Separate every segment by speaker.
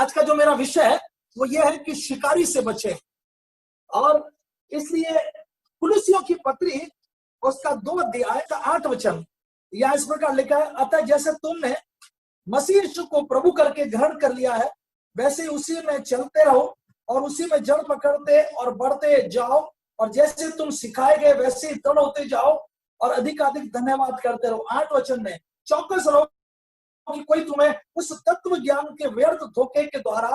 Speaker 1: आज का जो मेरा विषय है वो ये है कि शिकारी से बचे। और इसलिए कुलुसियों की पत्री उसका 2 अध्याय का 8 वचन या इस प्रकार लिखा है, अतः जैसे तुमने मसीह यीशु को प्रभु करके ग्रहण कर लिया है वैसे उसी में चलते रहो और उसी में जड़ पकड़ते और बढ़ते जाओ, और जैसे तुम सिखाए गए वैसे ही दृढ़ होते जाओ और अधिक धन्यवाद करते रहो। 8 वचन में चौकस रहो कि कोई तुम्हें उस तत्व ज्ञान के व्यर्थ धोखे के द्वारा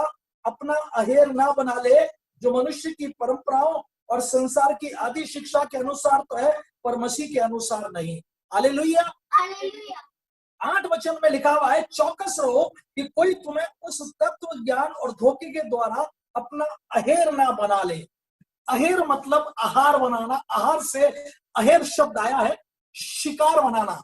Speaker 1: अपना अहेर ना बना ले, जो मनुष्य की परंपराओं और संसार की आदि शिक्षा के अनुसार तो है पर मसीह के अनुसार नहीं। हालेलुया। 8 वचन में लिखा हुआ है, चौकस रहो कि कोई तुम्हें उस तत्व ज्ञान और धोखे के द्वारा अपना अहेर ना बना ले। अहेर मतलब आहार बनाना, आहार से अहेर शब्द आया है, शिकार बनाना।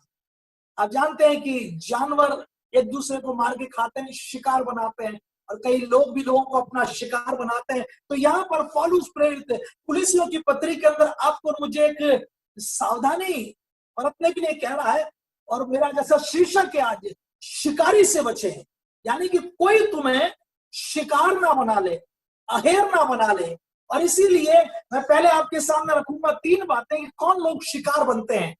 Speaker 1: आप जानते हैं कि जानवर एक दूसरे को मार के खाते हैं, शिकार बनाते हैं, और कई लोग भी लोगों को अपना शिकार बनाते हैं। तो यहाँ पर पौलुस प्रेरित कुलुसियों की पत्री के अंदर आपको मुझे एक सावधानी बरतने के लिए कह रहा है, और मेरा जैसा शीर्षक है आज, शिकारी से बचे। यानी कि कोई तुम्हें शिकार ना बना ले, अहेर ना बना ले। और इसीलिए मैं पहले आपके सामने रखूंगा 3 बातें कि कौन लोग शिकार बनते हैं,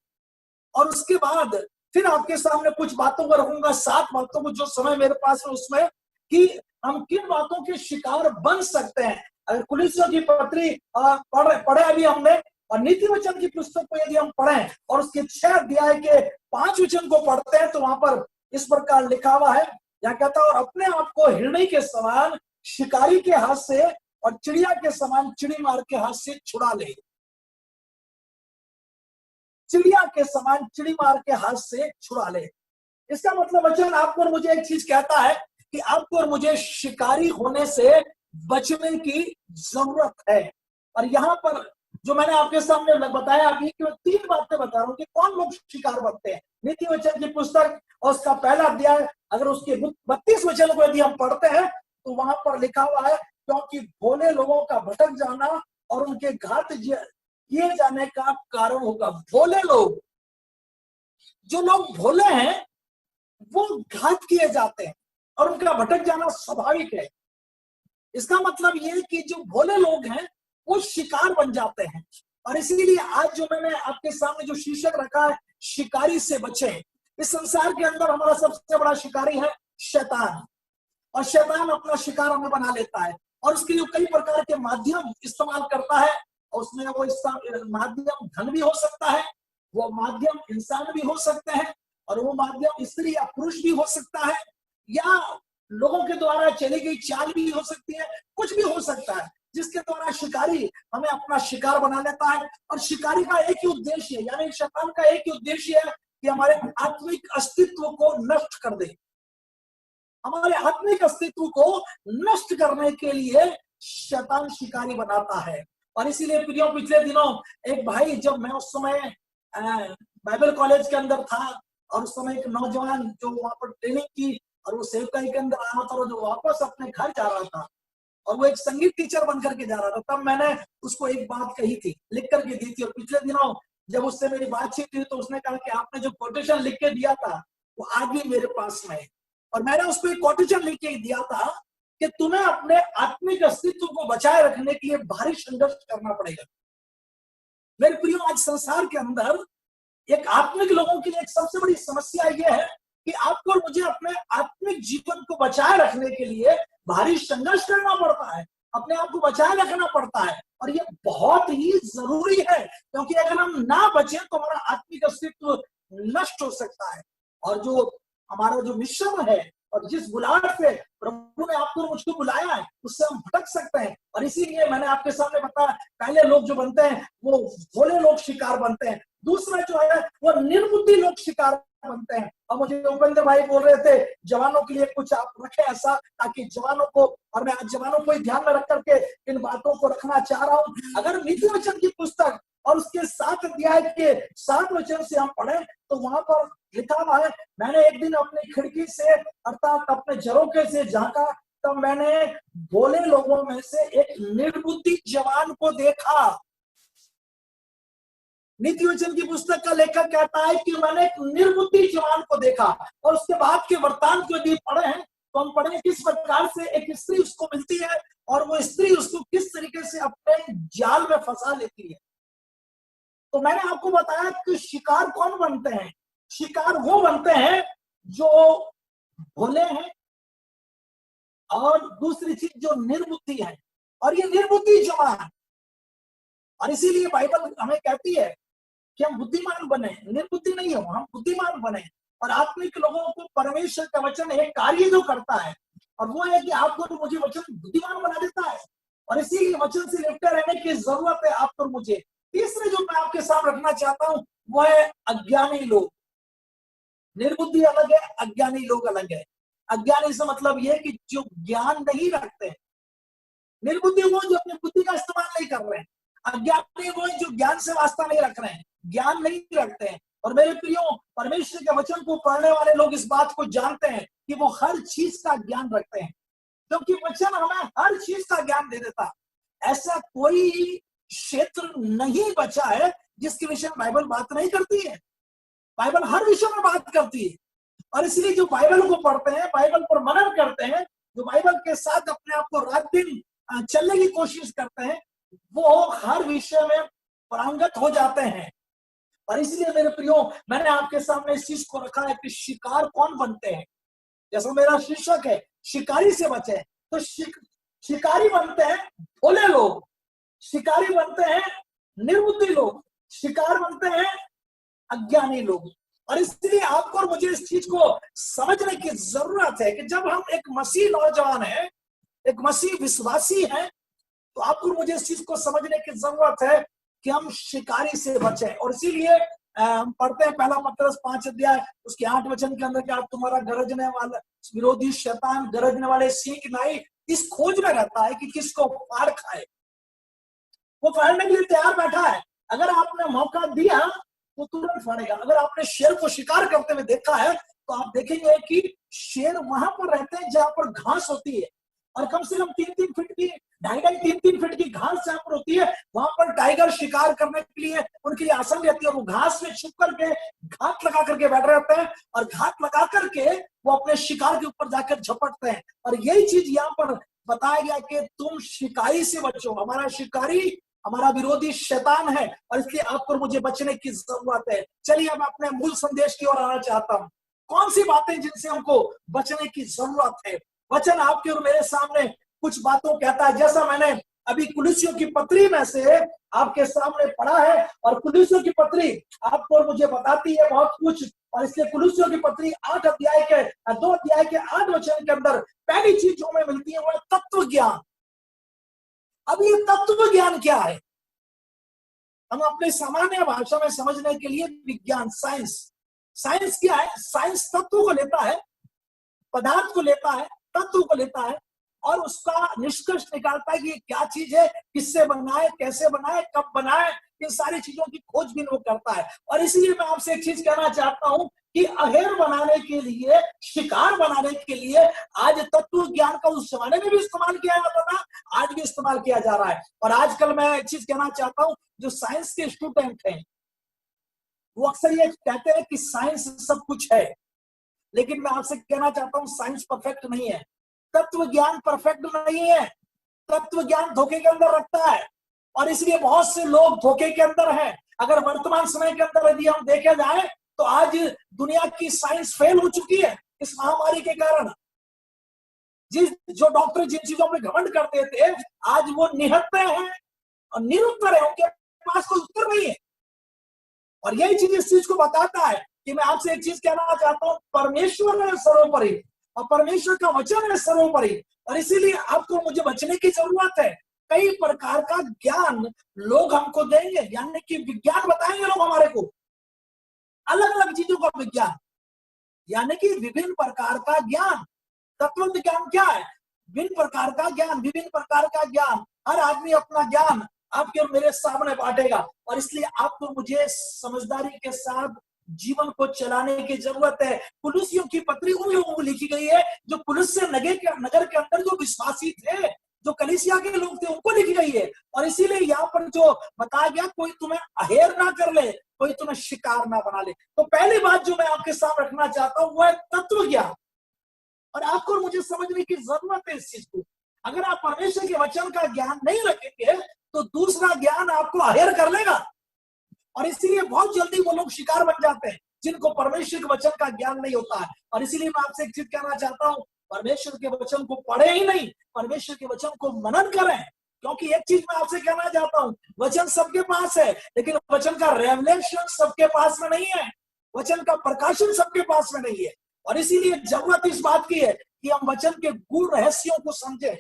Speaker 1: और उसके बाद फिर आपके सामने कुछ बातों को रखूंगा, 7 बातों को जो समय मेरे पास है उसमें, कि हम किन बातों के शिकार बन सकते हैं। अगर कुलुसियों की पत्री पढ़े अभी हमने, और नीति वचन की पुस्तक को यदि हम पढ़ें और उसके 6 अध्याय के 5 वचन को पढ़ते हैं तो वहां पर इस प्रकार लिखा हुआ है, क्या कहता है, और अपने आप को हिरणी के समान शिकारी के हाथ से और चिड़िया के समान चिड़ी मार के हाथ से छुड़ा ले। चिड़िया के समान चिड़ी मार के हाथ से छुड़ा ले। इसका मतलब वचन आपको और मुझे एक चीज कहता है कि आपको और मुझे शिकारी होने से बचने की जरूरत है। और यहाँ पर जो मैंने आपके सामने बताया अभी कि मैं 3 बातें बता रहा हूँ कि कौन लोग शिकार बनते हैं। नीति वचन की पुस्तक और उसका पहला अध्याय, अगर उसके 32 वचन को यदि हम पढ़ते हैं तो वहां पर लिखा हुआ है, क्योंकि भोले लोगों का भटक जाना और उनके घात किए जाने का कारण होगा। भोले लोग, जो लोग भोले हैं वो घात किए जाते हैं और उनका भटक जाना स्वाभाविक है। इसका मतलब ये कि जो भोले लोग हैं वो शिकार बन जाते हैं। और इसीलिए आज जो मैंने आपके सामने जो शीर्षक रखा है, शिकारी से बचे। इस संसार के अंदर हमारा सबसे बड़ा शिकारी है शैतान, और शैतान अपना शिकार हमें बना लेता है और उसके लिए कई प्रकार के माध्यम इस्तेमाल करता है। और उसमें वो माध्यम धन भी हो सकता है, वो माध्यम इंसान भी हो सकते हैं, और वो माध्यम स्त्री या पुरुष भी हो सकता है, या लोगों के द्वारा चली गई चाल भी हो सकती है, कुछ भी हो सकता है जिसके द्वारा शिकारी हमें अपना शिकार बना लेता है। और शिकारी का एक ही उद्देश्य है, यानी शैतान का एक ही उद्देश्य है कि हमारे आत्मिक अस्तित्व को नष्ट कर दे। हमारे आत्मिक अस्तित्व को नष्ट करने के लिए शैतान शिकारी बनाता है। और इसीलिए प्रियो, पिछले दिनों एक भाई, जब मैं उस समय बाइबल कॉलेज के अंदर था, और उस समय एक नौजवान जो वहां पर ट्रेनिंग की और वो सेवकाई के अंदर आ रहा था और जो वापस अपने घर जा रहा था, और वो एक संगीत टीचर बन करके जा रहा था, तब मैंने उसको एक बात कही थी, लिख करके दी थी। और पिछले दिनों जब उससे मेरी बातचीत हुई तो उसने कहा कि आपने जो कोटेशन लिख के दिया था वो आज भी मेरे पास में है। और मैंने उसको एक कोटेशन लिख के दिया था कि तुम्हें अपने आत्मिक अस्तित्व को बचाए रखने के लिए भारी संघर्ष करना पड़ेगा। मेरे प्रियो, आज संसार के अंदर एक आत्मिक लोगों के लिए एक सबसे बड़ी समस्या यह है कि आपको और मुझे अपने आत्मिक जीवन को बचाए रखने के लिए भारी संघर्ष करना पड़ता है, अपने आप को बचाए रखना पड़ता है। और ये बहुत ही जरूरी है, क्योंकि अगर हम ना बचे तो हमारा आत्मिक अस्तित्व नष्ट हो सकता है। और जो हमारा जो मिशन है और जिस बुलाहट से प्रभु ने आपको और मुझको बुलाया है, उससे हम भटक सकते हैं। और इसीलिए मैंने आपके सामने बताया, पहले लोग जो बनते हैं वो भोले लोग शिकार बनते हैं, दूसरा जो है वो निर्बुद्धि लोग शिकार बनते हैं। और मुझे उपेंद्र भाई बोल रहे थे जवानों के लिए कुछ आप रखें ऐसा, ताकि जवानों को, और मैं आज जवानों को ही ध्यान में रख करके इन बातों को रखना चाह रहा हूं। अगर नीति वचन की पुस्तक और उसके 7 अध्याय के 7 वचन से हम पढ़ें तो वहां पर लिखा हुआ है, मैंने एक दिन अपनी खिड़की से अर्थात अपने झरोखे से झांका, तब मैंने भोले लोगों में से एक निर्बुद्धि जवान को देखा। नीति वचन की पुस्तक का लेखक कहता है कि मैंने एक निर्बुद्धि जवान को देखा। और उसके बाद के वृत्तांत को यदि पढ़े हैं तो हम पढ़ेंगे किस प्रकार से एक स्त्री उसको मिलती है और वो स्त्री उसको किस तरीके से अपने जाल में फंसा लेती है। तो मैंने आपको बताया कि शिकार कौन बनते हैं। शिकार वो बनते हैं जो भोले हैं और दूसरी चीज जो निर्बुद्धि है, और ये निर्बुद्धि जवान। और इसीलिए बाइबल हमें कहती है कि हम बुद्धिमान बने, निर्बुद्धि नहीं हो, हम बुद्धिमान बने। और आत्मिक लोगों को परमेश्वर का वचन एक कार्य जो करता है, और वो है कि आपको तो मुझे वचन बुद्धिमान बना देता है, और इसीलिए वचन से लिपटे रहने की जरूरत है आपको और मुझे। तीसरे जो मैं आपके सामने रखना चाहता हूं वो है अज्ञानी लोग। निर्बुद्धि अलग है, अज्ञानी लोग अलग है। अज्ञानी से मतलब यह कि जो ज्ञान नहीं रखते हैं। निर्बुद्धि वो जो अपनी बुद्धि का इस्तेमाल नहीं कर रहे हैं। अज्ञानी वो जो ज्ञान से वास्ता नहीं रख रहे हैं, ज्ञान नहीं रखते हैं। और मेरे प्रियो, परमेश्वर के वचन को पढ़ने वाले लोग इस बात को जानते हैं कि वो हर चीज का ज्ञान रखते हैं, क्योंकि वचन हमें हर चीज का ज्ञान दे देता। ऐसा कोई क्षेत्र नहीं बचा है जिसके विषय में बाइबल बात नहीं करती है। बाइबल हर विषय में बात करती है। और इसलिए जो बाइबल को पढ़ते हैं, बाइबल पर मनन करते हैं, जो बाइबल के साथ अपने आप को रात दिन चलने की कोशिश करते हैं, वो हर विषय में पारंगत हो जाते हैं। और इसलिए मेरे प्रियो, मैंने आपके सामने इस चीज को रखा है कि शिकार कौन बनते हैं। जैसा मेरा शीर्षक है, शिकारी से बचे। तो शिकारी बनते हैं भोले लोग, शिकारी बनते हैं निर्बुद्धि लोग, शिकार बनते हैं अज्ञानी लोग। और इसलिए आपको और मुझे इस चीज को समझने की जरूरत है कि जब हम एक मसीह नौजवान है, एक मसीह विश्वासी है, तो आपको और मुझे इस चीज को समझने की जरूरत है कि हम शिकारी से बचें। और इसीलिए हम पढ़ते हैं पहला पत्रस 5 अध्याय उसके 8 वचन के अंदर कि आप तुम्हारा गरजने वाला विरोधी शैतान गरजने वाले सिंह नाई इस खोज में रहता है कि किसको फाड़ खाए। वो फाड़ने के लिए तैयार बैठा है। अगर आपने मौका दिया तो तुरंत फाड़ेगा। अगर आपने शेर को शिकार करते हुए देखा है तो आप देखेंगे कि शेर वहां पर रहते हैं जहां पर घास होती है, और कम से कम 3-3 फीट की, 2.5-3 फीट की घास जहां पर होती है, वहां पर टाइगर शिकार करने के लिए उनके लिए आसान रहती है। वो घास में छुप करके घात लगा करके बैठ रहते हैं, और घात लगा करके वो अपने शिकार के ऊपर जाकर झपटते हैं। और यही चीज यहाँ पर बताया गया कि तुम शिकारी से बचो। हमारा शिकारी हमारा विरोधी शैतान है, और इसलिए आपको मुझे बचने की जरूरत है। चलिए अब अपने मूल संदेश की ओर आना चाहता हूं। कौन सी बातें जिनसे हमको बचने की जरूरत है। वचन आपके और मेरे सामने कुछ बातों कहता है, जैसा मैंने अभी कुलुस्सियों की पत्री में से आपके सामने पढ़ा है। और कुलुस्सियों की पत्री आपको और मुझे बताती है बहुत कुछ। और इसलिए कुलुस्सियों की पत्री 2 अध्याय के 8 वचन के अंदर पहली चीज जो हमें मिलती है वो है तत्व ज्ञान। अब ये तत्व ज्ञान क्या है, हम अपने सामान्य भाषा में समझने के लिए विज्ञान, साइंस क्या है। साइंस तत्व को लेता है, पदार्थ को लेता है, तत्व को लेता है, और उसका निष्कर्ष निकालता है कि क्या चीज है, किससे बनाए, कैसे बनाए, कब बनाए, इन सारी चीजों की खोजबीन वो करता है। और इसलिए मैं आपसे एक चीज कहना चाहता हूं कि अहेर बनाने के लिए, शिकार बनाने के लिए आज तत्व ज्ञान का उस जमाने में भी इस्तेमाल किया जाता था, आज भी इस्तेमाल किया जा रहा है। और आजकल मैं एक चीज कहना चाहता हूं, जो साइंस के स्टूडेंट हैं वो अक्सर ये कहते हैं कि साइंस सब कुछ है, लेकिन मैं आपसे कहना चाहता हूं साइंस परफेक्ट नहीं है, तत्व ज्ञान परफेक्ट नहीं है। तत्व ज्ञान धोखे के अंदर रखता है, और इसलिए बहुत से लोग धोखे के अंदर हैं। अगर वर्तमान समय के अंदर यदि हम देखा जाए तो आज दुनिया की साइंस फेल हो चुकी है इस महामारी के कारण। जो डॉक्टर जिन चीजों पे घमंड करते थे, आज वो निहत्ते हैं और निरुत्तर है, उनके पास कोई उत्तर नहीं है। और यही चीज इस चीज को बताता है कि मैं आपसे एक चीज कहना चाहता हूं, परमेश्वर है सर्वोपरि और परमेश्वर का वचन है सर्वोपरि। और इसीलिए आपको मुझे बचने की जरूरत है। कई प्रकार का ज्ञान लोग हमको देंगे, यानी कि विज्ञान बताएंगे लोग हमारे को, अलग अलग चीजों का विज्ञान, यानी कि विभिन्न प्रकार का ज्ञान। तत्व ज्ञान क्या है? विभिन्न प्रकार का ज्ञान, विभिन्न प्रकार का ज्ञान। हर आदमी अपना ज्ञान आपके और मेरे सामने बांटेगा, और इसलिए आपको मुझे समझदारी के साथ जीवन को चलाने की जरूरत है। कुलुस्सियों की पत्री उन लोगों को लिखी गई है जो कुलुस्से नगर के अंदर जो विश्वासी थे, जो कलीसिया के लोग थे, उनको लिखी गई है। और इसीलिए यहाँ पर जो बताया गया, कोई तुम्हें अहेर ना कर ले, कोई तुम्हें शिकार ना बना ले। तो पहली बात जो मैं आपके सामने रखना चाहता हूं वो है तत्व ज्ञान। और आपको और मुझे समझने की जरूरत है इस चीज को। अगर आप परमेश्वर के वचन का ज्ञान नहीं रखेंगे तो दूसरा ज्ञान आपको अहेर कर लेगा, और इसीलिए बहुत जल्दी वो लोग शिकार बन जाते हैं जिनको परमेश्वर के वचन का ज्ञान नहीं होता है। और इसीलिए मैं आपसे एक चीज कहना चाहता हूं, परमेश्वर के वचन को पढ़े ही नहीं, परमेश्वर के वचन को मनन करें। क्योंकि एक चीज मैं आपसे कहना चाहता हूं, वचन सबके पास है, लेकिन वचन का रेवलेशन सबके पास में नहीं है, वचन का प्रकाशन सबके पास में नहीं है। और इसीलिए जरूरत इस बात की है कि हम वचन के गूढ़ रहस्यों को समझें।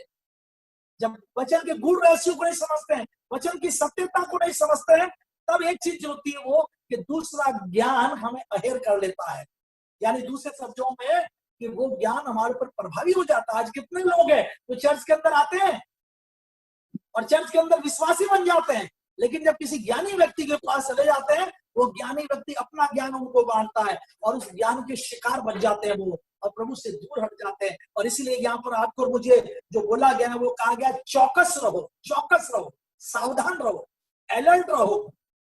Speaker 1: जब वचन के गूढ़ रहस्यों को नहीं समझते हैं, वचन की सत्यता को नहीं समझते हैं, तब एक चीज जो होती है वो कि दूसरा ज्ञान हमें अहेर कर लेता है। यानी दूसरे शब्दों में कि वो ज्ञान हमारे ऊपर प्रभावी हो जाता है। आज कितने लोग हैं तो चर्च के अंदर आते हैं और चर्च के अंदर विश्वासी बन जाते हैं, लेकिन जब किसी ज्ञानी व्यक्ति के पास चले जाते हैं, वो ज्ञानी व्यक्ति अपना ज्ञान उनको बांटता है और उस ज्ञान के शिकार बन जाते हैं वो, और प्रभु से दूर हट जाते हैं। और इसीलिए यहाँ पर आपको और मुझे जो बोला गया है वो कहा गया, चौकस रहो, चौकस रहो, सावधान रहो, अलर्ट रहो।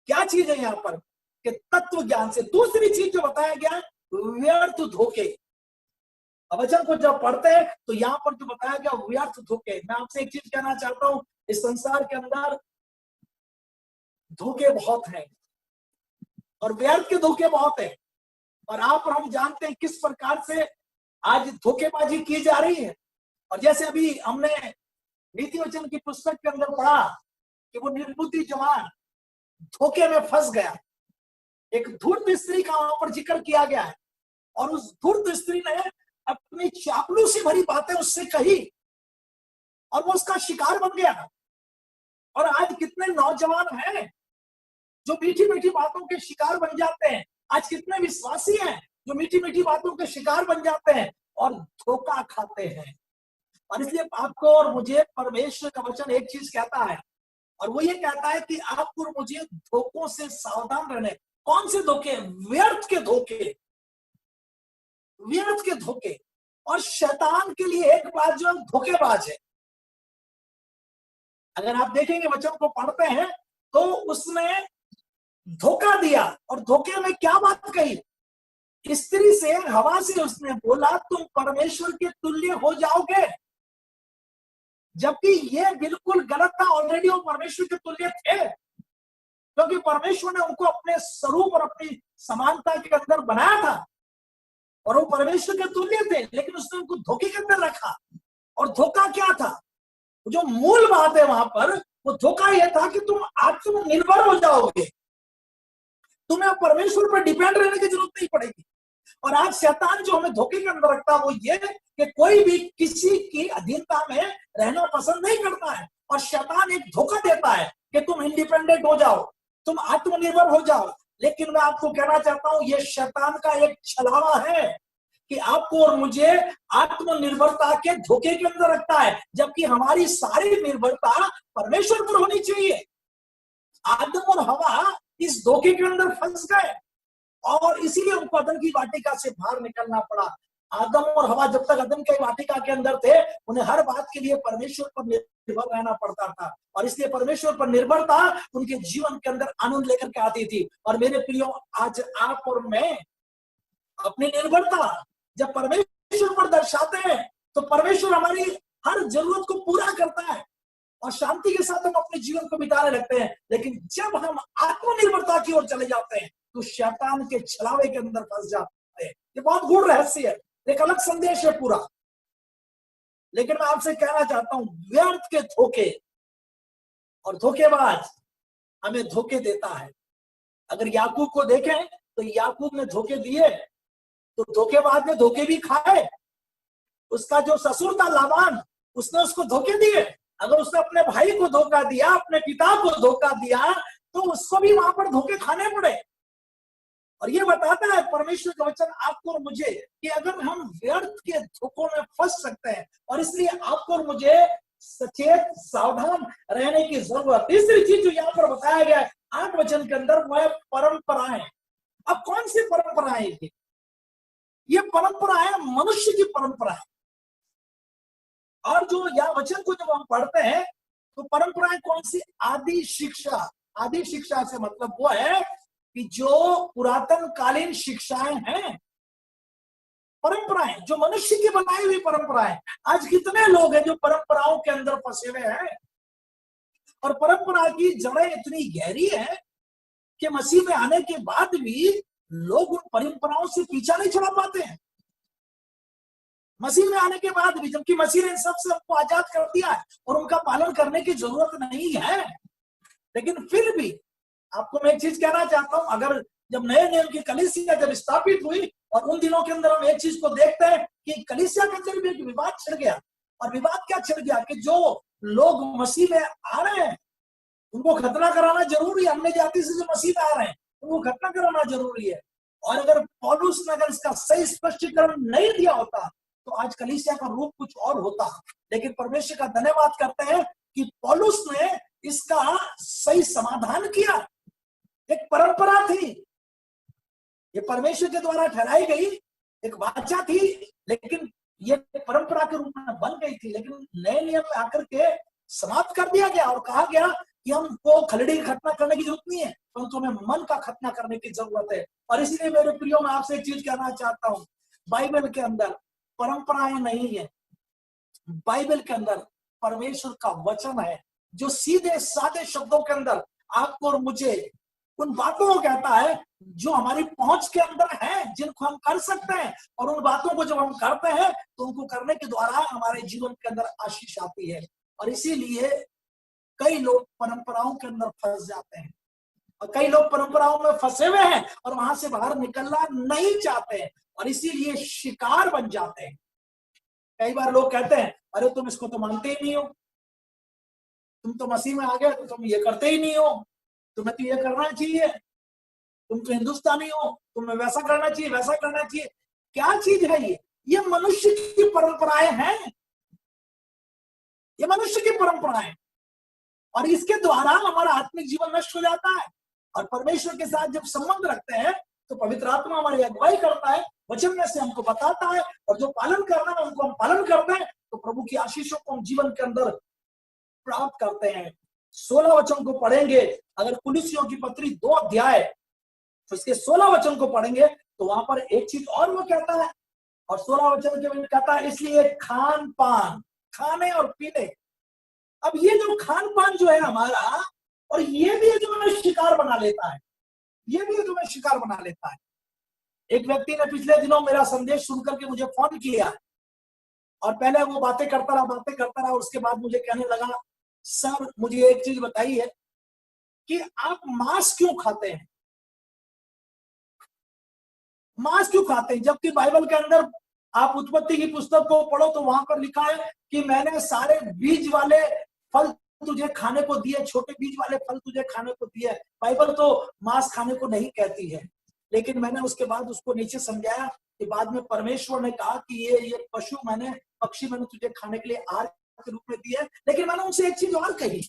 Speaker 1: क्या चीज है यहाँ पर कि तत्व ज्ञान से। दूसरी चीज जो बताया गया, व्यर्थ धोखे। वचन को जब पढ़ते हैं तो यहाँ पर जो बताया गया व्यर्थ धोखे। मैं आपसे एक चीज कहना चाहता हूं, इस संसार के अंदर धोखे बहुत हैं और व्यर्थ के धोखे बहुत है। और आप और हम जानते हैं किस प्रकार से आज धोखेबाजी की जा रही है। और जैसे अभी हमने नीति वचन की पुस्तक के अंदर पढ़ा कि वो निर्बुद्धि जवान धोखे में फंस गया। एक धूर्त स्त्री का वहां पर जिक्र किया गया है, और उस धूर्त स्त्री ने अपनी चापलूसी भरी बातें उससे कही और वो उसका शिकार बन गया। और आज कितने नौजवान हैं जो मीठी मीठी बातों के शिकार बन जाते हैं। आज कितने विश्वासी हैं जो मीठी मीठी बातों के शिकार बन जाते हैं और धोखा खाते हैं। और इसलिए आपको और मुझे परमेश्वर का वचन एक चीज कहता है, और वो ये कहता है कि आपको और मुझे धोखों से सावधान रहने। कौन से धोखे? व्यर्थ के धोखे, व्यर्थ के धोखे। और शैतान के लिए एक बात जो धोखेबाज है। अगर आप देखेंगे वचन को पढ़ते हैं तो उसने धोखा दिया, और धोखे में क्या बात कही? स्त्री से, हवा से उसने बोला तुम परमेश्वर के तुल्य हो जाओगे, जबकि ये बिल्कुल गलत था। ऑलरेडी वो परमेश्वर के तुल्य थे, क्योंकि परमेश्वर ने उनको अपने स्वरूप और अपनी समानता के अंदर बनाया था और वो परमेश्वर के तुल्य थे, लेकिन उसने उनको धोखे के अंदर रखा। और धोखा क्या था? जो मूल बात है वहां पर, वो धोखा यह था कि तुम आत्मनिर्भर हो जाओगे, तुम्हें परमेश्वर पर डिपेंड रहने की जरूरत नहीं पड़ेगी। और आज शैतान जो हमें धोखे के अंदर रखता है वो ये कि कोई भी किसी की अधीनता में रहना पसंद नहीं करता है, और शैतान एक धोखा देता है कि तुम इंडिपेंडेंट हो जाओ, तुम आत्मनिर्भर हो जाओ। लेकिन मैं आपको कहना चाहता हूं, ये शैतान का एक छलावा है कि आपको और मुझे आत्मनिर्भरता के धोखे के अंदर रखता है, जबकि हमारी सारी निर्भरता परमेश्वर पर होनी चाहिए। आदम और हवा इस धोखे के अंदर फंस गए और इसीलिए उनको अदन की वाटिका से बाहर निकलना पड़ा। आदम और हवा जब तक अदन की वाटिका के अंदर थे, उन्हें हर बात के लिए परमेश्वर पर निर्भर रहना पड़ता था, और इसलिए परमेश्वर पर निर्भरता उनके जीवन के अंदर आनंद लेकर के आती थी। और मेरे प्रियो, आज आप और मैं अपनी निर्भरता जब परमेश्वर पर दर्शाते हैं तो परमेश्वर हमारी हर जरूरत को पूरा करता है और शांति के साथ हम अपने जीवन को बिताने लगते हैं। लेकिन जब हम आत्मनिर्भरता की ओर चले जाते हैं तो शैतान के छलावे के अंदर फंस जाते हैं। ये बहुत गूढ़ रहस्य है, एक अलग संदेश है पूरा। लेकिन मैं आपसे कहना चाहता हूं, व्यर्थ के धोखे और धोखेबाज हमें धोखे देता है। अगर याकूब को देखें तो याकूब ने धोखे दिए तो धोखेबाज ने धोखे भी खाए। उसका जो ससुर था लाबान, उसने उसको धोखे दिए। अगर उसने अपने भाई को धोखा दिया, अपने पिता को धोखा दिया, तो उसको भी वहां पर धोखे खाने पड़े। और ये बताता है परमेश्वर का वचन आपको और मुझे कि अगर हम व्यर्थ के धोखों में फंस सकते हैं, और इसलिए आपको और मुझे सचेत सावधान रहने की जरूरत। तीसरी चीज जो यहाँ पर बताया गया है 8 वचन के अंदर, वह परंपराएं। अब कौन सी परंपराएं? ये परंपरा है मनुष्य की परंपरा है। और जो यह वचन को जब हम पढ़ते हैं तो परंपराएं कौन सी? आदि शिक्षा। आदि शिक्षा से मतलब वो है कि जो पुरातन कालीन शिक्षाएं हैं, परंपराएं जो मनुष्य की बनाई हुई परंपराएं, आज कितने लोग हैं जो परंपराओं के अंदर फंसे हुए हैं, और परंपरा की जड़ें इतनी गहरी है कि मसीह में आने के बाद भी लोग उन परंपराओं से पीछा नहीं छुड़ा पाते हैं। मसीह में आने के बाद भी, जबकि मसीह ने इन सबसे हमको आजाद कर दिया है और उनका पालन करने की जरूरत नहीं है, लेकिन फिर भी आपको मैं एक चीज कहना चाहता हूं, अगर जब नए नियम की कलीसिया जब स्थापित हुई और उन दिनों के अंदर हम एक चीज को देखते हैं कि कलीसिया के अंदर भी एक विवाद छिड़ गया। और विवाद क्या छिड़ गया कि जो लोग मसीह में आ रहे हैं उनको खतना कराना जरूरी है, अन्य जाति से जो मसीह में आ रहे हैं उनको खतना कराना जरूरी है। और अगर पौलुस ने अगर इसका सही स्पष्टीकरण नहीं दिया होता तो आज कलीसिया का रूप कुछ और होता। लेकिन परमेश्वर का धन्यवाद करते हैं कि पौलुस ने इसका सही समाधान किया। एक परंपरा थी, ये परमेश्वर के द्वारा ठहराई गई एक वाचा थी, लेकिन ये परंपरा के रूप में बन गई थी। लेकिन नए नियम में आकर के समाप्त कर दिया गया और कहा गया कि हमको खलड़ी की खतना करने की जरूरत नहीं है, परंतु हमें मन का खतना करने की जरूरत है। और इसीलिए मेरे प्रियो में आपसे एक चीज कहना चाहता हूं, बाइबल के अंदर परंपराएं नहीं है, बाइबल के अंदर परमेश्वर का वचन है जो सीधे साधे शब्दों के अंदर आपको और मुझे उन बातों को कहता है जो हमारी पहुंच के अंदर है, जिनको हम कर सकते हैं। और उन बातों को जब हम करते हैं तो उनको करने के द्वारा हमारे जीवन के अंदर आशीष आती है। और इसीलिए कई लोग परंपराओं के अंदर फंस जाते हैं और कई लोग परंपराओं में फंसे हुए हैं और वहां से बाहर निकलना नहीं चाहते हैं और इसीलिए शिकार बन जाते हैं। कई बार लोग कहते हैं अरे तुम इसको तो मानते ही नहीं हो, तुम तो मसीह में आ गए तो तुम ये करते ही नहीं हो, तुम्हें तो ये करना चाहिए, तुम तो हिंदुस्तानी हो, तुम्हें वैसा करना चाहिए वैसा करना चाहिए। क्या चीज है ये मनुष्य की परंपराएं हैं, ये मनुष्य की परंपराएं, और इसके द्वारा हमारा आत्मिक जीवन नष्ट हो जाता है। और परमेश्वर के साथ जब संबंध रखते हैं तो पवित्र आत्मा हमारी अगुवाई करता है, वचन में से हमको बताता है, और जो पालन करना है उनको हम पालन करते हैं तो प्रभु की आशीषों को हम जीवन के अंदर प्राप्त करते हैं। 16 वचन को पढ़ेंगे, अगर कुलिसियों की पत्री 2 अध्याय तो इसके 16 वचन को पढ़ेंगे तो वहां पर एक चीज और वो कहता है, और 16 वचन के में कहता है इसलिए खान पान, खाने और पीने। अब ये जो खान पान जो है हमारा, और ये भी जो हमें शिकार बना लेता है, ये भी जो हमें शिकार बना लेता है। एक व्यक्ति ने पिछले दिनों मेरा संदेश सुनकर के मुझे फोन किया और पहले वो बातें करता रहा और उसके बाद मुझे कहने लगा सर मुझे एक चीज बताइए कि आप मांस क्यों खाते हैं, मांस क्यों खाते हैं, जबकि बाइबल के अंदर आप उत्पत्ति की पुस्तक को पढ़ो तो वहां पर लिखा है कि मैंने सारे बीज वाले फल तुझे खाने को दिए, छोटे बीज वाले फल तुझे खाने को दिए। बाइबल तो मांस खाने को नहीं कहती है, लेकिन मैंने उसके बाद उसको नीचे समझाया कि बाद में परमेश्वर ने कहा कि ये पशु पक्षी मैंने तुझे खाने के लिए आहार के रूप में दिए। लेकिन मैंने उनसे एक चीज और कही,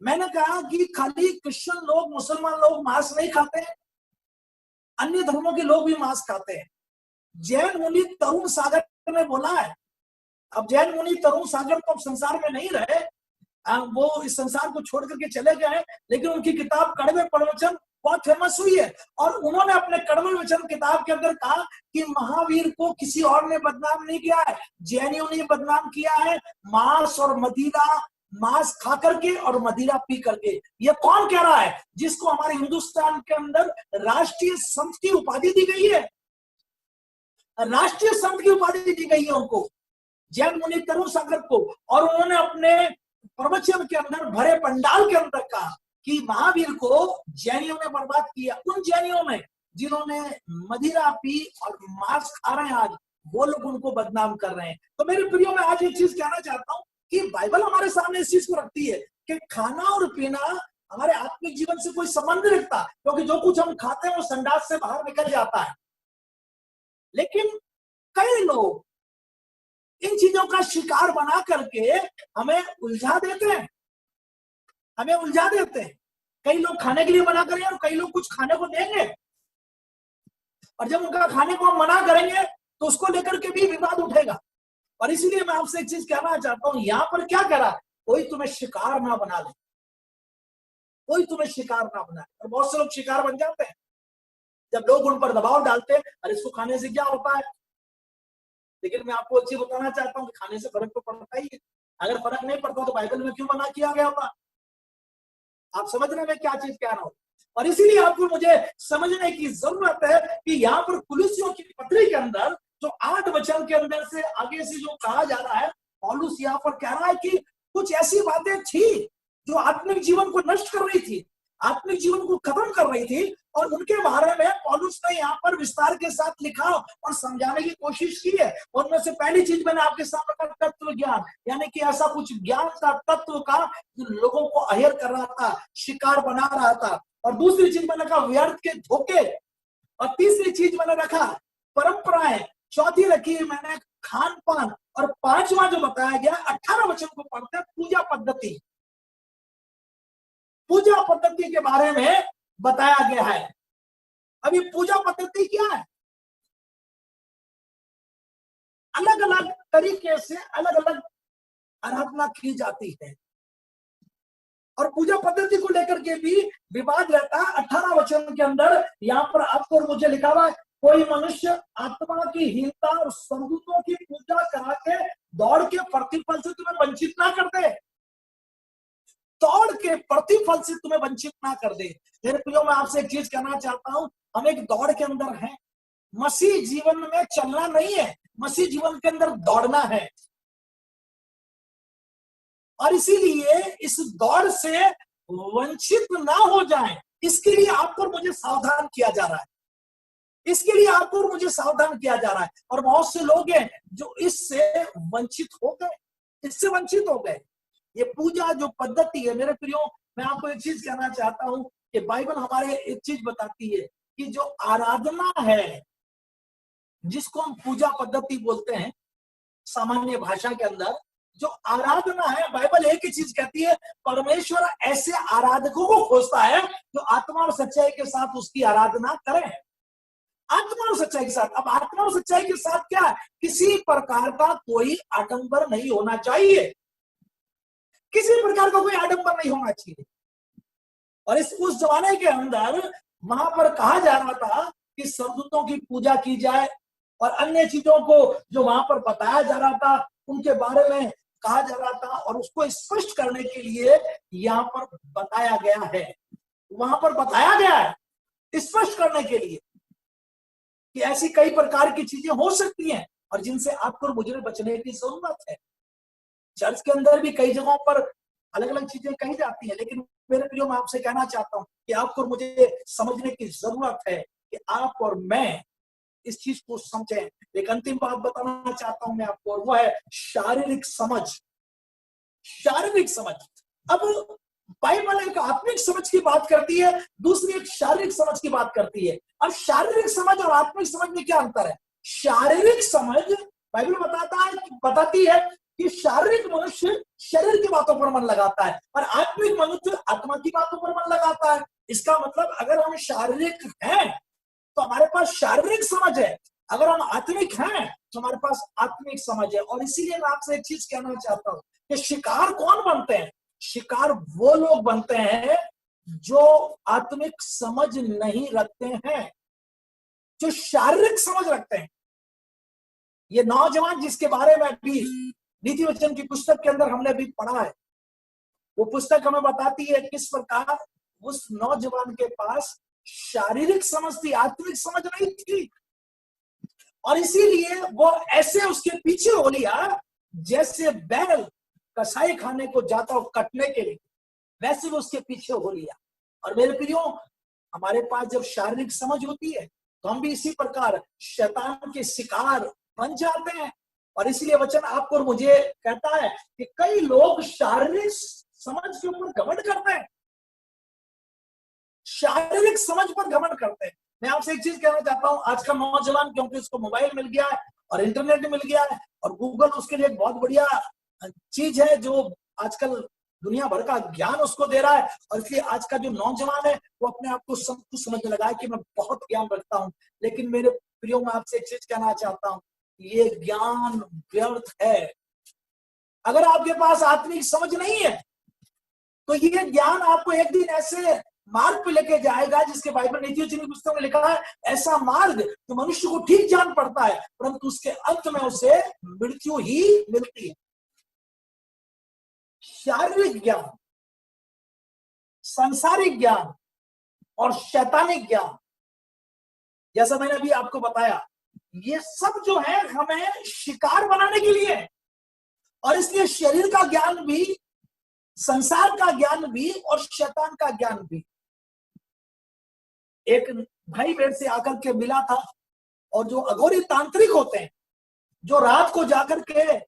Speaker 1: मैंने कहा कि खाली क्रिश्चियन लोग मुसलमान लोग मांस नहीं खाते, अन्य धर्मों के लोग भी मांस खाते हैं। जैन मुनि तरुण सागर ने बोला है, अब जैन मुनि तरुण सागर तो अब संसार में नहीं रहे, वो इस संसार को छोड़ करके चले गए, लेकिन उनकी किताब कड़वे प्रवचन बहुत फेमस हुई है। और उन्होंने अपने कड़वे वचन किताब के अंदर कहा कि महावीर को किसी और ने बदनाम नहीं किया है, जैनियों ने बदनाम किया है मांस और मदिरा, मांस खा करके और मदिरा पी करके। ये कौन कह रहा है? जिसको हमारे हिंदुस्तान के अंदर राष्ट्रीय संत की उपाधि दी गई है, राष्ट्रीय संत की उपाधि दी गई है उनको, जैन मुनि तरुण सागर को। और उन्होंने अपने प्रवचन के अंदर भरे पंडाल के अंदर कहा कि महावीर को जैनियों ने बर्बाद किया, उन जैनियों में जिन्होंने मदिरा पी और मांस खा रहे हैं आज वो लोग उनको बदनाम कर रहे हैं। तो मेरे प्रियो में आज एक चीज कहना चाहता हूं कि बाइबल हमारे सामने इस चीज को रखती है कि खाना और पीना हमारे आत्मिक जीवन से कोई संबंध नहीं रखता, क्योंकि जो कुछ हम खाते हैं वो संडास से बाहर निकल जाता है। लेकिन कई लोग इन चीजों का शिकार बना करके हमें उलझा देते हैं, हमें उलझा देते हैं। कई लोग खाने के लिए मना करेंगे और कई लोग कुछ खाने को देंगे, और जब उनका खाने को हम मना करेंगे तो उसको लेकर के भी विवाद उठेगा। और इसीलिए मैं आपसे एक चीज कहना चाहता हूं, यहां पर क्या करा, कोई तुम्हें शिकार ना बना ले, कोई तुम्हें शिकार ना बना ले। और बहुत से लोग शिकार बन जाते हैं, जब लोग उन पर दबाव डालते हैं, अरे इसको खाने से क्या होता है, लेकिन मैं आपको अच्छी बताना चाहता हूँ कि खाने से फर्क तो पड़ता ही है। अगर फर्क नहीं पड़ता तो बाइबल में क्यों मना किया गया होता? आप समझ रहे हैं मैं क्या चीज कह रहा हूं? और इसीलिए आपको मुझे समझने की जरूरत है कि यहाँ पर कुलुसियों की पत्री के अंदर जो 8 वचन के अंदर से आगे से जो कहा जा रहा है, पौलुस यहाँ पर कह रहा है कि कुछ ऐसी बातें थी जो आत्मिक जीवन को नष्ट कर रही थी, आत्मिक जीवन को खत्म कर रही थी, और उनके बारे में पौलुस ने यहाँ पर विस्तार के साथ लिखा और समझाने की कोशिश की है। उनमें से पहली चीज मैंने आपके सामने रखा, तत्व ज्ञान, यानी कि ऐसा कुछ ज्ञान का तत्व का जो लोगों को अहेर कर रहा था, शिकार बना रहा था। और दूसरी चीज मैंने रखा व्यर्थ के धोखे, और तीसरी चीज मैंने रखा परंपराएं, चौथी रखी मैंने खान पान, और पांचवा जो बताया गया 18 वचन को पढ़ते हैं पूजा पद्धति। पूजा पद्धति के बारे में बताया गया है। अब ये पूजा पद्धति क्या है? अलग अलग तरीके से अलग अलग आराधना की जाती है, और पूजा पद्धति को लेकर के भी विवाद रहता है। 18 वचन के अंदर यहाँ पर आपको और मुझे लिखा हुआ है, कोई मनुष्य आत्मा की हीनता और स्वर्गदूतों की पूजा करा के दौड़ के प्रतिफल से तुम्हें वंचित ना कर दे, दौड़ के प्रतिफल से तुम्हें वंचित ना कर दे। मेरे प्रियो, मैं आपसे एक चीज कहना चाहता हूं, हम एक दौड़ के अंदर हैं। मसीह जीवन में चलना नहीं है, मसीह जीवन के अंदर दौड़ना है। और इसीलिए इस दौड़ से वंचित ना हो जाए, इसके लिए आपको और मुझे सावधान किया जा रहा है, इसके लिए आपको और मुझे सावधान किया जा रहा है। और बहुत से लोग हैं जो इससे वंचित हो गए, इससे वंचित हो गए। ये पूजा जो पद्धति है, मेरे प्रियो, मैं आपको एक चीज कहना चाहता हूं कि बाइबल हमारे एक चीज बताती है कि जो आराधना है, जिसको हम पूजा पद्धति बोलते हैं सामान्य भाषा के अंदर, जो आराधना है, बाइबल एक ही चीज कहती है, परमेश्वर ऐसे आराधकों को खोजता है जो आत्मा और सच्चाई के साथ उसकी आराधना करें। आत्मा और सच्चाई के साथ। अब आत्मा और सच्चाई के साथ क्या है? किसी प्रकार का कोई आडंबर नहीं होना चाहिए, किसी प्रकार का कोई आडंबर नहीं होना चाहिए। और उस जमाने के अंदर वहां पर कहा जा रहा था कि स्वर्गदूतों की पूजा की जाए, और अन्य चीजों को जो वहां पर बताया जा रहा था उनके बारे में कहा जा रहा था, और उसको स्पष्ट करने के लिए यहाँ पर बताया गया है, वहां पर बताया गया है स्पष्ट करने के लिए कि ऐसी कई प्रकार की चीजें हो सकती हैं और जिनसे आपको और मुझे बचने की जरूरत है। चर्च के अंदर भी कई जगहों पर अलग अलग चीजें कही जाती हैं, लेकिन मेरे प्रियो, मैं आपसे कहना चाहता हूं कि आपको और मुझे समझने की जरूरत है कि आप और मैं इस चीज को समझें। एक अंतिम बात बताना चाहता हूं मैं आपको, और वो है शारीरिक समझ। शारीरिक समझ। अब बाइबल एक आत्मिक समझ की बात करती है, दूसरी एक शारीरिक समझ की बात करती है। अब शारीरिक समझ और आत्मिक समझ में क्या अंतर है? शारीरिक समझ, बाइबल बताती है कि शारीरिक मनुष्य शरीर की बातों पर मन लगाता है, और आत्मिक मनुष्य आत्मा की बातों पर मन लगाता है। इसका मतलब अगर हम शारीरिक हैं तो हमारे पास शारीरिक समझ है, अगर हम आत्मिक हैं तो हमारे पास आत्मिक समझ है। और इसीलिए मैं आपसे एक चीज कहना चाहता हूं कि शिकार कौन बनते हैं? शिकार वो लोग बनते हैं जो आत्मिक समझ नहीं रखते हैं, जो शारीरिक समझ रखते हैं। ये नौजवान जिसके बारे में भी नीति वचन की पुस्तक के अंदर हमने भी पढ़ा है, वो पुस्तक हमें बताती है किस प्रकार उस नौजवान के पास शारीरिक समझ थी, आत्मिक समझ नहीं थी। और इसीलिए वो ऐसे उसके पीछे हो लिया जैसे बैल कसाई खाने को जाता हो कटने के लिए, वैसे वो उसके पीछे हो लिया। और मेरे प्रियो, हमारे पास जब शारीरिक समझ होती है तो हम भी इसी प्रकार शैतान के शिकार बन जाते हैं। और इसीलिए वचन आपको और मुझे कहता है कि कई लोग शारीरिक समझ के ऊपर घमंड करते हैं, शारीरिक समझ पर घमंड करते हैं। मैं आपसे एक चीज कहना चाहता हूं, आज का नौजवान, क्योंकि उसको मोबाइल मिल गया है और इंटरनेट मिल गया है और गूगल उसके लिए एक बहुत बढ़िया चीज है जो आजकल दुनिया भर का ज्ञान उसको दे रहा है। और इसलिए आज का जो नौजवान है वो अपने आप को सब कुछ समझने लगा है कि मैं बहुत ज्ञान रखता हूं। लेकिन मेरे प्रियो, मैं आपसे एक चीज कहना चाहता हूं, ये ज्ञान व्यर्थ है। अगर आपके पास आत्मिक समझ नहीं है तो ये ज्ञान आपको एक दिन ऐसे मार्ग पे लेके जाएगा जिसके बाइबल नीतियों की पुस्तक में लिखा है, ऐसा मार्ग तो मनुष्य को ठीक जान पड़ता है परंतु उसके अंत में उसे मृत्यु ही मिलती है। शारीरिक ज्ञान, सांसारिक ज्ञान और शैतानिक ज्ञान, जैसा मैंने अभी आपको बताया, ये सब जो है हमें शिकार बनाने के लिए है। और इसलिए शरीर का ज्ञान भी, संसार का ज्ञान भी और शैतान का ज्ञान भी। एक भाई मेरे से आकर के मिला था, और जो अघोरी तांत्रिक होते हैं, जो रात को जाकर के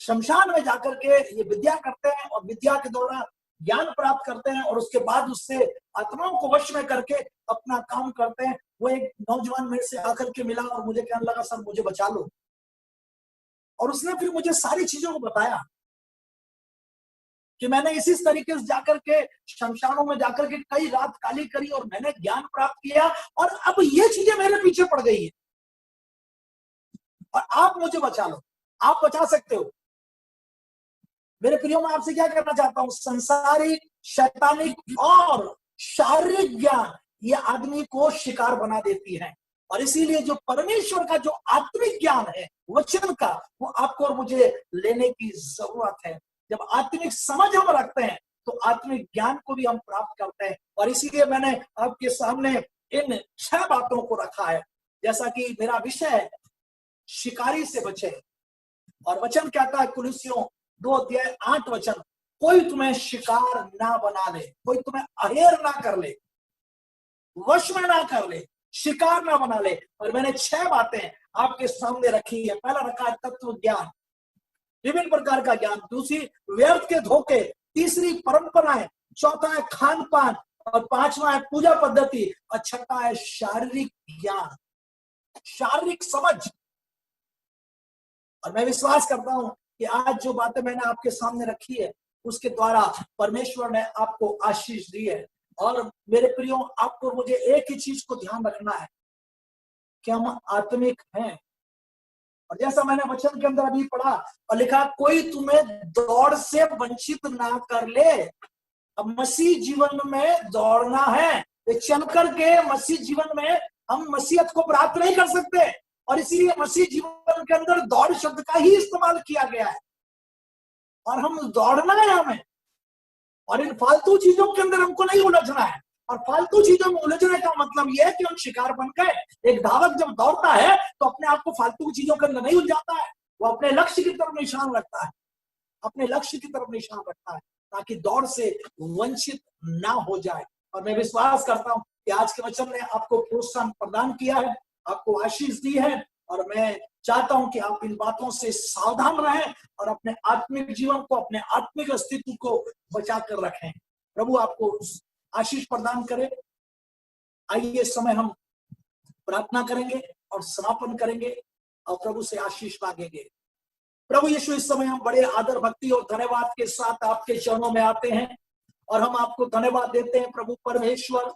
Speaker 1: शमशान में जाकर के ये विद्या करते हैं और विद्या के द्वारा ज्ञान प्राप्त करते हैं और उसके बाद उससे आत्माओं को वश में करके अपना काम करते हैं, वो एक नौजवान मेरे से आकर के मिला और मुझे कहने लगा, सर मुझे बचा लो। और उसने फिर मुझे सारी चीजों को बताया कि मैंने इसी तरीके से जाकर के शमशानों में जाकर के कई रात काली करी और मैंने ज्ञान प्राप्त किया और अब ये चीजें मेरे पीछे पड़ गई है और आप मुझे बचा लो। आप बचा सकते हो। मेरे प्रियो, मैं आपसे क्या कहना चाहता हूं, संसारिक, शैतानिक और शारीरिक ज्ञान ये आदमी को शिकार बना देती है। और इसीलिए जो परमेश्वर का जो आत्मिक ज्ञान है वचन का, वो आपको और मुझे लेने की जरूरत है। जब आत्मिक समझ हम रखते हैं तो आत्मिक ज्ञान को भी हम प्राप्त करते हैं। और इसीलिए मैंने आपके सामने इन 6 बातों को रखा है। जैसा कि मेरा विषय है शिकारी से बचे, और वचन कहता है कुलुस्सियों 2:8, कोई तुम्हें शिकार ना बना ले, कोई तुम्हें अहेर ना कर ले, वश में ना कर ले, शिकार ना बना ले। और मैंने 6 बातें आपके सामने रखी है। पहला रखा है तत्व ज्ञान, विभिन्न प्रकार का ज्ञान। दूसरी व्यर्थ के धोखे, तीसरी परंपराएं, चौथा है खान पान, और 5वां है पूजा पद्धति, और 6ठा है शारीरिक ज्ञान, शारीरिक समझ। और मैं विश्वास करता हूं कि आज जो बातें मैंने आपके सामने रखी है उसके द्वारा परमेश्वर ने आपको आशीष दी है। और मेरे प्रियो, आपको मुझे एक ही चीज को ध्यान रखना है कि हम आत्मिक हैं। और जैसा मैंने वचन के अंदर अभी पढ़ा और लिखा, कोई तुम्हें दौड़ से वंचित ना कर ले। अब मसीह जीवन में दौड़ना है, चल करके मसीह जीवन में हम मसीहत को प्राप्त नहीं कर सकते। और इसीलिए मसीह जीवन के अंदर दौड़ शब्द का ही इस्तेमाल किया गया है। और हम दौड़ना है हमें, और इन फालतू चीजों के अंदर हमको नहीं उलझना है। और फालतू चीजों में उलझने का मतलब यह है कि हम शिकार बन गए। एक धावक जब दौड़ता है तो अपने आप को फालतू चीजों के अंदर नहीं उलझाता है, वो अपने लक्ष्य की तरफ निशान रखता है, अपने लक्ष्य की तरफ निशान रखता है, ताकि दौड़ से वंचित ना हो जाए। और मैं विश्वास करता हूं कि आज के वचन ने आपको प्रोत्साहन प्रदान किया है, आपको आशीष दी है। और मैं चाहता हूं कि आप इन बातों से सावधान रहें और अपने आत्मिक जीवन को, अपने आत्मिक अस्तित्व को बचा कर रखें। प्रभु आपको आशीष प्रदान करे। आइए इस समय हम प्रार्थना करेंगे और समापन करेंगे और प्रभु से आशीष मांगेंगे। प्रभु यीशु, इस समय हम बड़े आदर, भक्ति और धन्यवाद के साथ आपके चरणों में आते हैं और हम आपको धन्यवाद देते हैं प्रभु परमेश्वर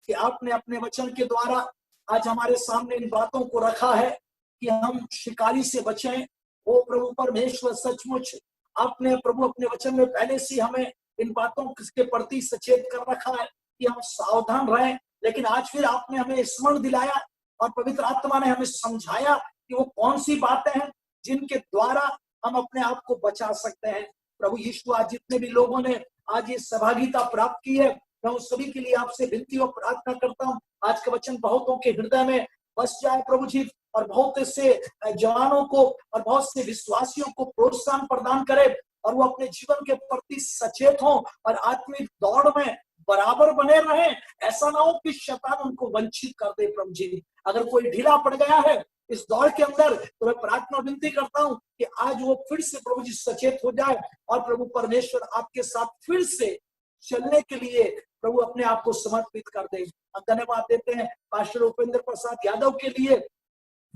Speaker 1: कि आपने अपने वचन के द्वारा आज हमारे सामने इन बातों को रखा है कि हम शिकारी से बचें। ओ प्रभु परमेश्वर, सचमुच आपने प्रभु अपने वचन में पहले से हमें इन बातों के प्रति सचेत कर रखा है कि हम सावधान रहें। लेकिन आज फिर आपने हमें स्मरण दिलाया और पवित्र आत्मा ने हमें समझाया कि वो कौन सी बातें हैं जिनके द्वारा हम अपने आप को बचा सकते हैं। प्रभु यीशु, आज जितने भी लोगों ने आज ये सहभागिता प्राप्त की है, मैं उन सभी के लिए आपसे विनती और प्रार्थना करता हूँ। आज का वचन बहुतों के हृदय में बस जाए प्रभु जी, और बहुत से जवानों को और बहुत से विश्वासियों को प्रोत्साहन प्रदान करे और वो अपने जीवन के प्रति सचेत हो और आत्मिक दौड़ में बराबर बने रहें। ऐसा ना हो कि शैतान उनको वंचित कर दे। प्रभु जी, अगर कोई ढीला पड़ गया है इस दौड़ के अंदर तो मैं प्रार्थना विनती करता हूं कि आज वो फिर से प्रभु जी सचेत हो जाए और प्रभु परमेश्वर आपके साथ फिर से चलने के लिए प्रभु अपने आप को समर्पित कर दे। हम धन्यवाद देते हैं पास्टर उपेंद्र प्रसाद यादव के लिए,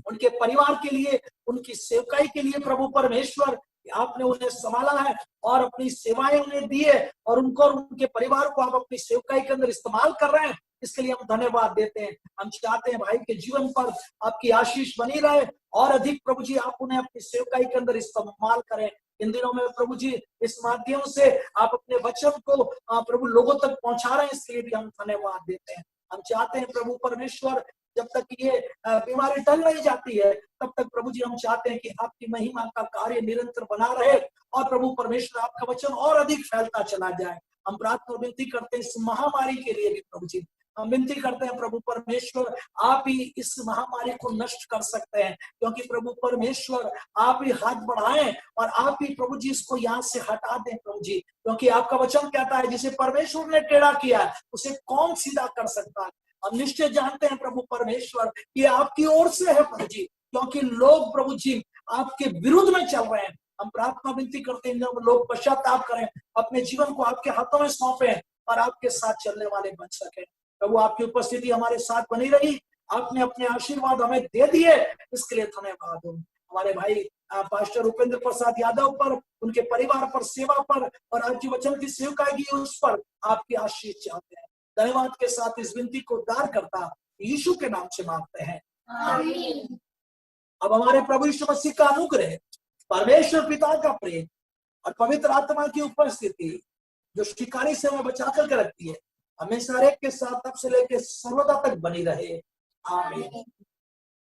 Speaker 1: उनके परिवार के लिए, उनकी सेवकाई के लिए। प्रभु परमेश्वर, आपने उन्हें संभाला है और अपनी सेवाएं उन्हें दी है और उनको और उनके परिवार को आप अपनी सेवकाई के अंदर इस्तेमाल कर रहे हैं। इसके लिए हम धन्यवाद देते हैं। हम चाहते हैं भाई के जीवन पर आपकी आशीष बनी रहे और अधिक प्रभु जी आप उन्हें अपनी सेवकाई के अंदर इस्तेमाल करें। इन दिनों में प्रभु जी इस माध्यम से आप अपने वचन को प्रभु लोगों तक पहुंचा रहे हैं, इसलिए भी हम धन्यवाद देते हैं। हम चाहते हैं प्रभु परमेश्वर, जब तक ये बीमारी टल नहीं जाती है तब तक प्रभु जी हम चाहते हैं कि आपकी महिमा का कार्य निरंतर बना रहे और प्रभु परमेश्वर आपका वचन और अधिक फैलता चला जाए। हम प्रार्थना विनती करते हैं इस महामारी के लिए भी प्रभु जी, हम विनती करते हैं प्रभु परमेश्वर, आप ही इस महामारी को नष्ट कर सकते हैं, क्योंकि प्रभु परमेश्वर आप ही हाथ बढ़ाएं और आप ही प्रभु जी इसको यहाँ से हटा दें प्रभु जी, क्योंकि आपका वचन कहता है जिसे परमेश्वर ने टेढ़ा किया उसे कौन सीधा कर सकता है। हम निश्चय जानते हैं प्रभु परमेश्वर ये आपकी ओर से है प्रभु जी, क्योंकि लोग प्रभु जी आपके विरुद्ध में चल रहे हैं। हम प्रार्थना विनती करते हैं लोग पश्चाताप करें, अपने जीवन को आपके हाथों में सौंपें और आपके साथ चलने वाले बन सके। प्रभु आपकी उपस्थिति हमारे साथ बनी रही, आपने अपने आशीर्वाद हमें दे दिए, इसके लिए धन्यवाद हो। हमारे भाई पास्टर उपेंद्र प्रसाद यादव पर, उनके परिवार पर, सेवा पर और आपके वचन की सेवकाई की उस पर आपकी आशीष चाहते हैं। धन्यवाद के साथ इस विनती को उद्धार करता यीशु के नाम से मांगते हैं, आमीन। अब हमारे प्रभु यीशु मसीह का अनुग्रह, परमेश्वर पिता का प्रेम और पवित्र आत्मा की उपस्थिति जो शिकारी से हमें बचा कर रखती है, हमेशा एक के साथ तब से लेकर सर्वदा तक बनी रहे, आमीन।